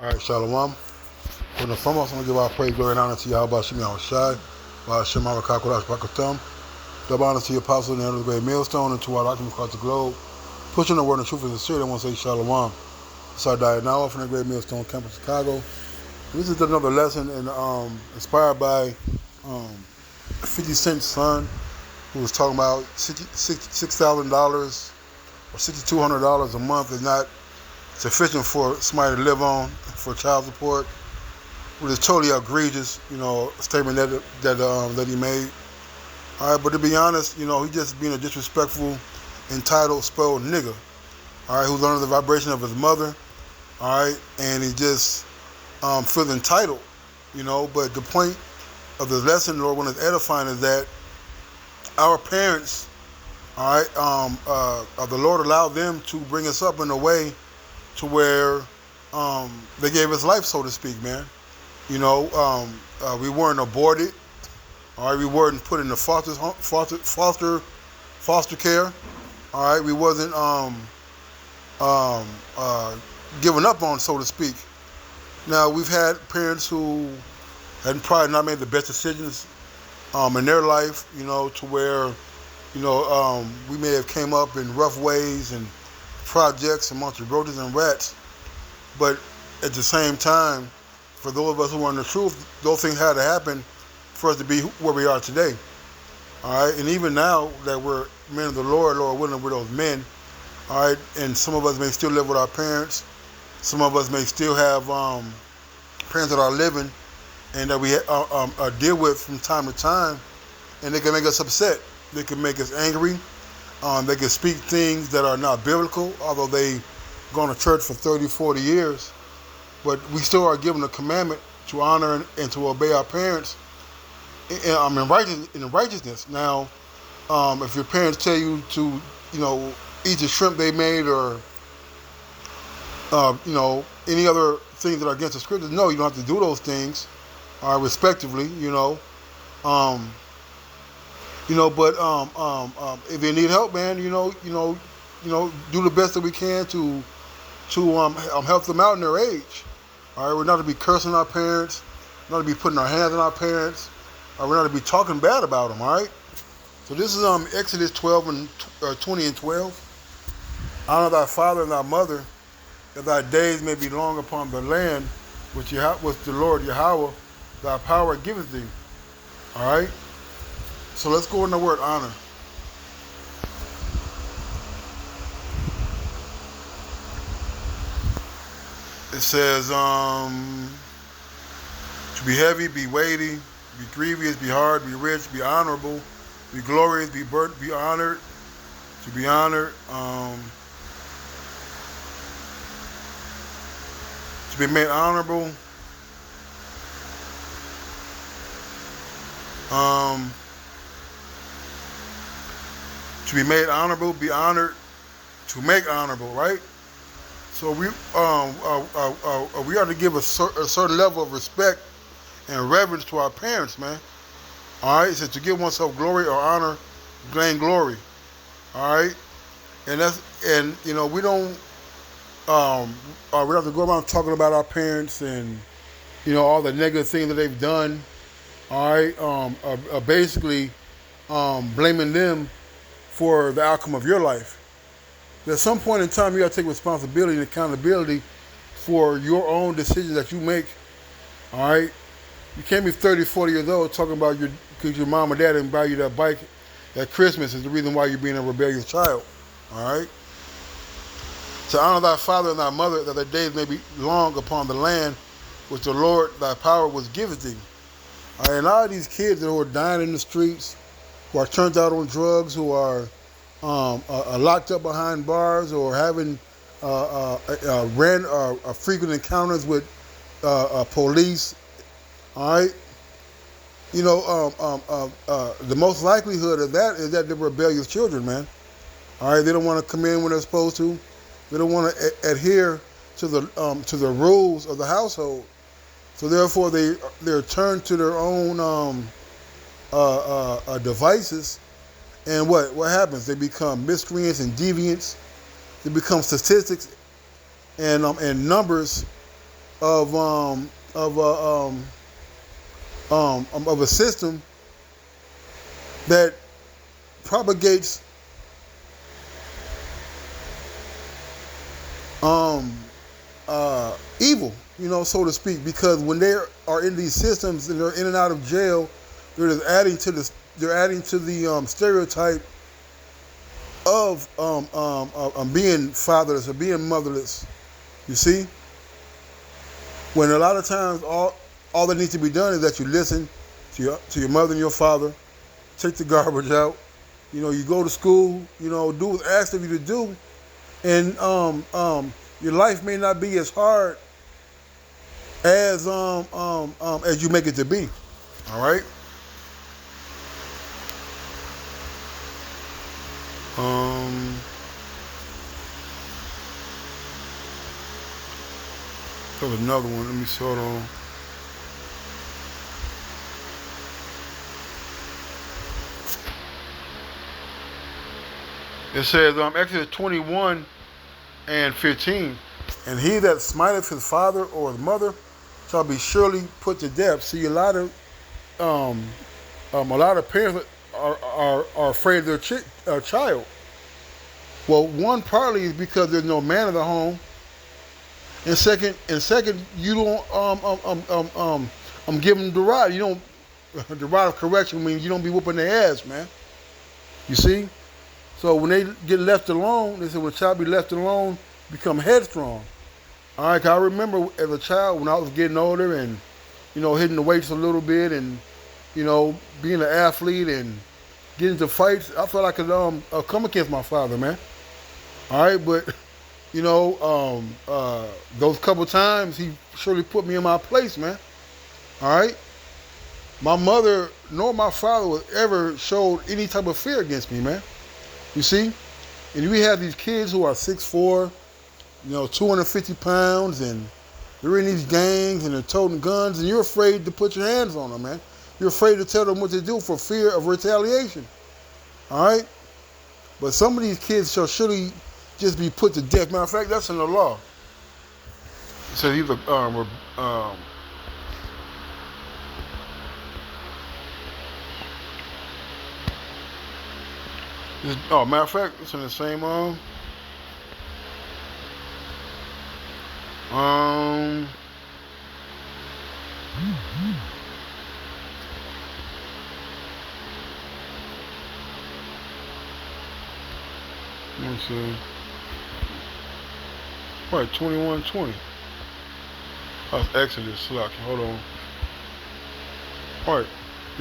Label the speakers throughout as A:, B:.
A: All right, Shalom. For the foremost, I'm going to give our praise, glory, and honor to Yahweh Shemi Shai, Shem Arakakodash Bakatam. Double honor to the apostles and the elders of the great millstone and to our doctrine across the globe. Pushing the word and truth and sincerity, I want to say Shalom. So I died now from the great millstone campus, Chicago. This is another lesson inspired by 50 Cent's son, who was talking about $6,000 or $6,200 a month is not sufficient for somebody to live on for child support, which is totally egregious, statement that he made. All right, but to be honest, he just being a disrespectful, entitled, spoiled nigga. All right, who's under the vibration of his mother. All right, and he just feels entitled, But the point of the lesson, Lord, when it's edifying, is that our parents, all right, the Lord allowed them to bring us up in a way to where they gave us life, so to speak, man. We weren't aborted. All right, we weren't put in the foster care. All right, we wasn't given up on, so to speak. Now we've had parents who had probably not made the best decisions in their life, to where we may have came up in rough ways and projects amongst the roaches and rats, but at the same time, for those of us who are in the truth, those things had to happen for us to be where we are today. All right, and even now that we're men of the Lord willing, we're those men. All right, and some of us may still live with our parents. Some of us may still have parents that are living and that we deal with from time to time, and they can make us upset. They can make us angry. They can speak things that are not biblical, although they've gone to church for 30, 40 years. But we still are given a commandment to honor and to obey our parents in righteousness. Now, if your parents tell you to, eat the shrimp they made or, any other things that are against the scriptures, no, you don't have to do those things, respectively, But if they need help, man, do the best that we can to help them out in their age. All right, we're not to be cursing our parents, not to be putting our hands on our parents, we're not to be talking bad about them. All right. So this is Exodus 12 and 20 and 12. Honor thy father and thy mother, that thy days may be long upon the land which the Lord Yahweh thy power giveth thee. All right. So let's go in the word honor. It says, to be heavy, be weighty, be grievous, be hard, be rich, be honorable, be glorious, be honored, to be honored, to be made honorable, to be made honorable, be honored, to make honorable, right? So we are to give a certain level of respect and reverence to our parents, man. All right, it says to give oneself glory or honor, gain glory. All right, and we don't we have to go around talking about our parents and all the negative things that they've done. All right, basically blaming them for the outcome of your life. At some point in time, you got to take responsibility and accountability for your own decisions that you make. All right? You can't be 30, 40 years old talking about because your mom or dad didn't buy you that bike at Christmas is the reason why you're being a rebellious child. All right? To honor thy father and thy mother, that their days may be long upon the land which the Lord thy power was given thee. All right? And all of these kids who are dying in the streets, who are turned out on drugs, who are locked up behind bars or having frequent encounters with police. All right, the most likelihood of that is that they're rebellious children, man. All right, they don't want to come in when they're supposed to. They don't want to adhere to the rules of the household. So therefore, they're turned to their own devices. And what happens? They become miscreants and deviants. They become statistics and numbers of a system that propagates evil, so to speak. Because when they are in these systems and they're in and out of jail, they're just adding to the stereotype of being fatherless or being motherless. You see, when a lot of times all that needs to be done is that you listen to your mother and your father, take the garbage out, you go to school, do what's asked of you to do, and your life may not be as hard as you make it to be. All right. There's another one. Let me sort on. It says Exodus 21 and 15, and he that smiteth his father or his mother shall be surely put to death. See, a lot of parents are afraid of their child. Well, one partly is because there's no man in the home, and second, you don't give them the rod. You don't the rod of correction means you don't be whooping their ass, man. You see. So when they get left alone, they say when a child be left alone, become headstrong. All right, 'cause I remember as a child when I was getting older and, hitting the weights a little bit and, being an athlete and getting into fights, I felt like I could come against my father, man. All right, but, those couple times he surely put me in my place, man. All right. My mother nor my father was ever showed any type of fear against me, man. You see? And we have these kids who are 6'4", 250 pounds, and they're in these gangs and they're toting guns, and you're afraid to put your hands on them, man. You're afraid to tell them what to do for fear of retaliation. All right? But some of these kids shall surely just be put to death. Matter of fact, that's in the law. It says either matter of fact, it's in the same let's see. Right, 21:20. That's Exodus, Slack. Hold on. All right,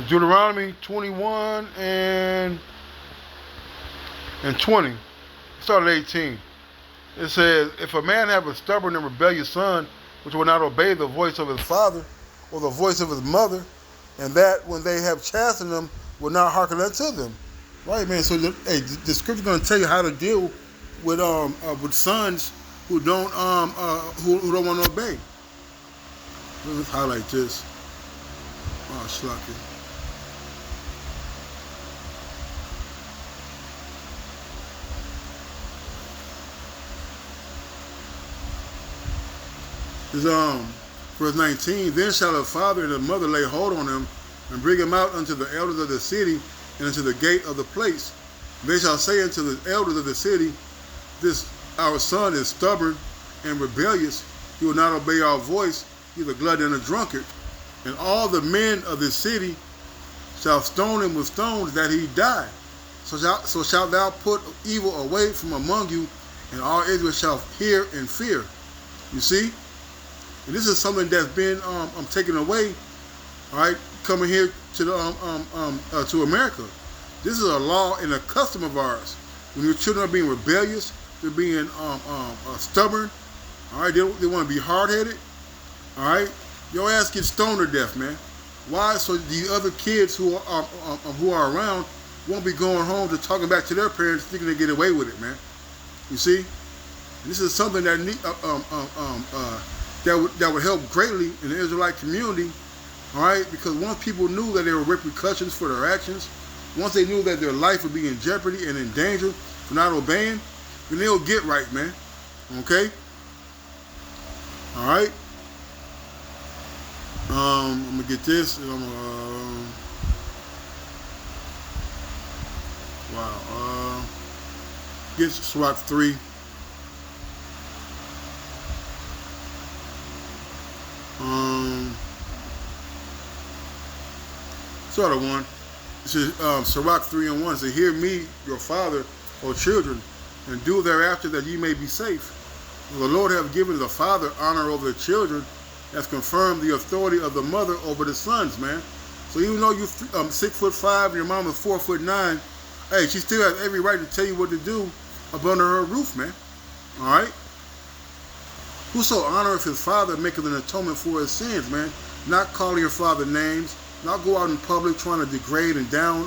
A: Deuteronomy 21 and 20. Start at 18. It says, if a man have a stubborn and rebellious son, which will not obey the voice of his father or the voice of his mother, and that when they have chastened them, will not hearken unto them. Right, man. So the scripture's going to tell you how to deal with sons who don't who don't want to obey. Let's highlight this. Oh, schlucky. Verse 19, then shall the father and the mother lay hold on him and bring him out unto the elders of the city and unto the gate of the place. They shall say unto the elders of the city, this our son is stubborn and rebellious. He will not obey our voice. He is a glutton and a drunkard. And all the men of the city shall stone him with stones that he die. So shalt thou put evil away from among you, and all Israel shall hear and fear. You see? And this is something that's been taken away, all right, coming here to the to America. This is a law and a custom of ours. When your children are being rebellious, they're being stubborn, all right, they want to be hard-headed, all right, your ass gets stoned to death, man. Why? So the other kids who are around won't be going home to talking back to their parents thinking they get away with it, man. You see? And this is something that that would help greatly in the Israelite community, all right? Because once people knew that there were repercussions for their actions, once they knew that their life would be in jeopardy and in danger for not obeying, then they'll get right, man. Okay? All right? I'm gonna get this. And I'm wow. Get SWAT 3. Sort of 1. It says, Sirach 3:1 says, hear me, your father, O children, and do thereafter that ye may be safe. For the Lord hath given the father honor over the children, has confirmed the authority of the mother over the sons, man. So even though you're 6'5" and your mom is 4'9", hey, she still has every right to tell you what to do up under her roof, man. All right? Whoso honoreth his father maketh an atonement for his sins, man. Not calling your father names, not go out in public trying to degrade and down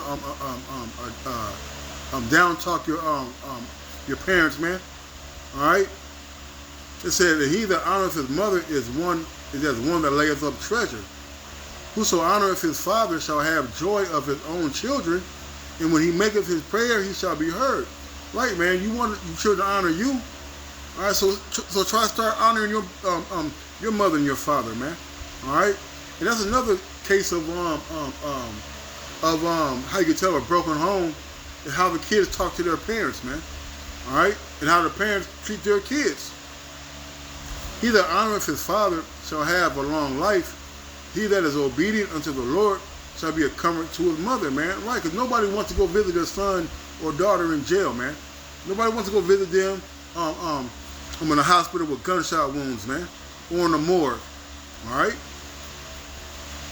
A: talk your parents, man. All right. It said that he that honoreth his mother is as one that layeth up treasure. Whoso honoreth his father shall have joy of his own children, and when he maketh his prayer, he shall be heard. Right, man. You want your children to honor you. All right, so try to start honoring your mother and your father, man. All right, and that's another case of how you can tell a broken home is how the kids talk to their parents, man. All right, and how the parents treat their kids. He that honoreth his father shall have a long life. He that is obedient unto the Lord shall be a comfort to his mother, man. Right, because nobody wants to go visit their son or daughter in jail, man. Nobody wants to go visit them. I'm in a hospital with gunshot wounds, man, or in the morgue. All right.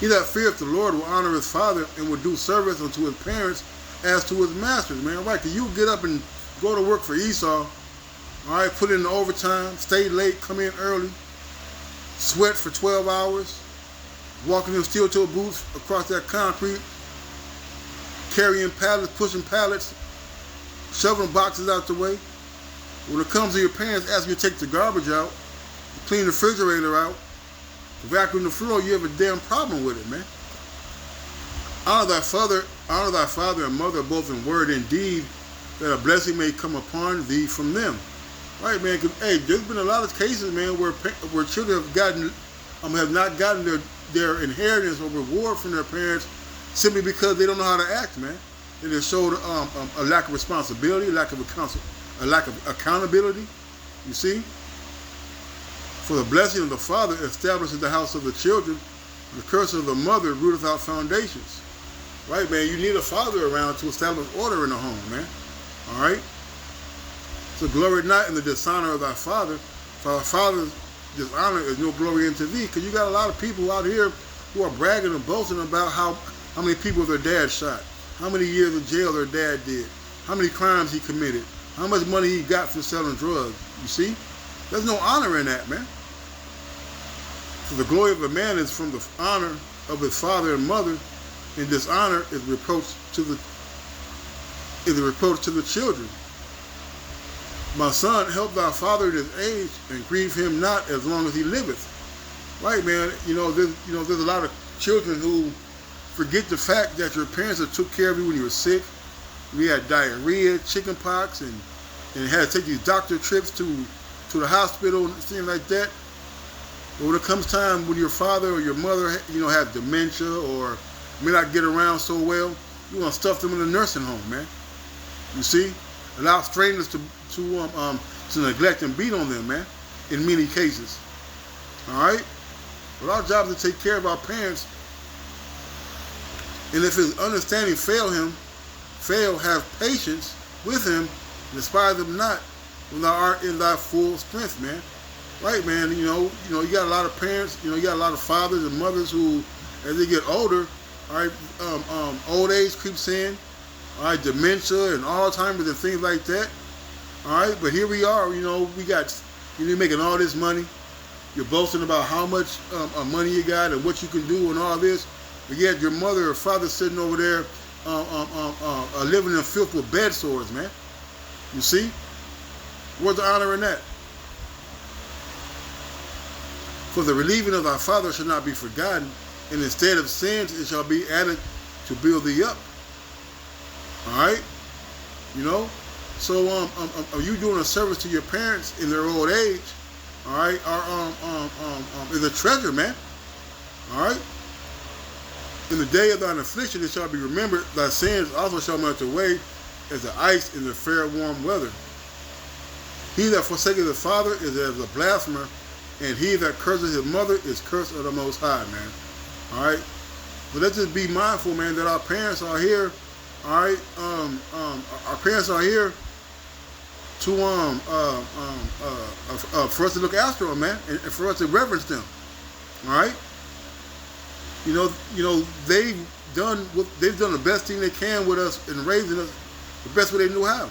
A: He that feareth the Lord will honor his father and will do service unto his parents as to his masters, man. Right? Cause you get up and go to work for Esau. All right. Put in the overtime, stay late, come in early, sweat for 12 hours, walking in steel-toe boots across that concrete, carrying pallets, pushing pallets, shoveling boxes out the way. When it comes to your parents asking you to take the garbage out, clean the refrigerator out, vacuum the floor, you have a damn problem with it, man. Honor thy father and mother both in word and deed, that a blessing may come upon thee from them. Right, man? Cause hey, there's been a lot of cases, man, where children have not gotten their inheritance or reward from their parents simply because they don't know how to act, man. And they showed a lack of responsibility, a lack of accountability. You see? For the blessing of the father establishes the house of the children, and the curse of the mother rooteth out foundations. Right, man? You need a father around to establish order in the home, man. All right? So glory not in the dishonor of thy father, for thy father's dishonor is no glory unto thee. Because you got a lot of people out here who are bragging and boasting about how many people their dad shot, how many years of jail their dad did, how many crimes he committed, how much money he got for selling drugs. You see? There's no honor in that, man. For the glory of a man is from the honor of his father and mother, and dishonor is reproach to the children. My son, help thy father in his age, and grieve him not as long as he liveth. Right, man. There's a lot of children who forget the fact that your parents that took care of you when you were sick. We had diarrhea, chicken pox, and had to take these doctor trips to the hospital and things like that. But when it comes time when your father or your mother, have dementia or may not get around so well, you want to stuff them in a nursing home, man. You see, allow strangers to neglect and beat on them, man. In many cases, all right. But our job is to take care of our parents, and if his understanding fail, have patience with him, and despise him not when thou art in thy full strength, man. Right, man. You got a lot of parents. You got a lot of fathers and mothers who, as they get older, all right, old age creeps in, all right, dementia and Alzheimer's and things like that. All right, but here we are. You're making all this money. You're boasting about how much money you got and what you can do and all this, but yet your mother or father sitting over there, living in filth with bed sores, man. You see, where's the honor in that? For the relieving of thy father shall not be forgotten, and instead of sins it shall be added to build thee up. All right, So are you doing a service to your parents in their old age? All right, is a treasure, man. All right. In the day of thine affliction, it shall be remembered. Thy sins also shall melt away as the ice in the fair warm weather. He that forsaketh the father is as a blasphemer, and he that curses his mother is cursed of the Most High, man. All right. But let's just be mindful, man, that our parents are here. All right. Our parents are here to for us to look after them, man, and for us to reverence them. All right. You know, they've done the best thing they can with us in raising us the best way they knew how.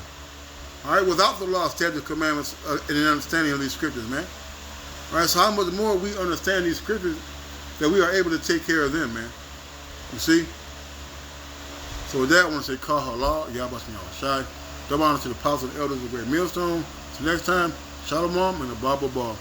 A: All right, without the law, statutes, commandments, and an understanding of these scriptures, man. All right, so how much more we understand these scriptures that we are able to take care of them, man. You see? So with that, I want to say, Kah Halal, Yahweh Shai. Double honor to the apostles and elders of the great millstone. Till next time, Shalom and a Baba Ball.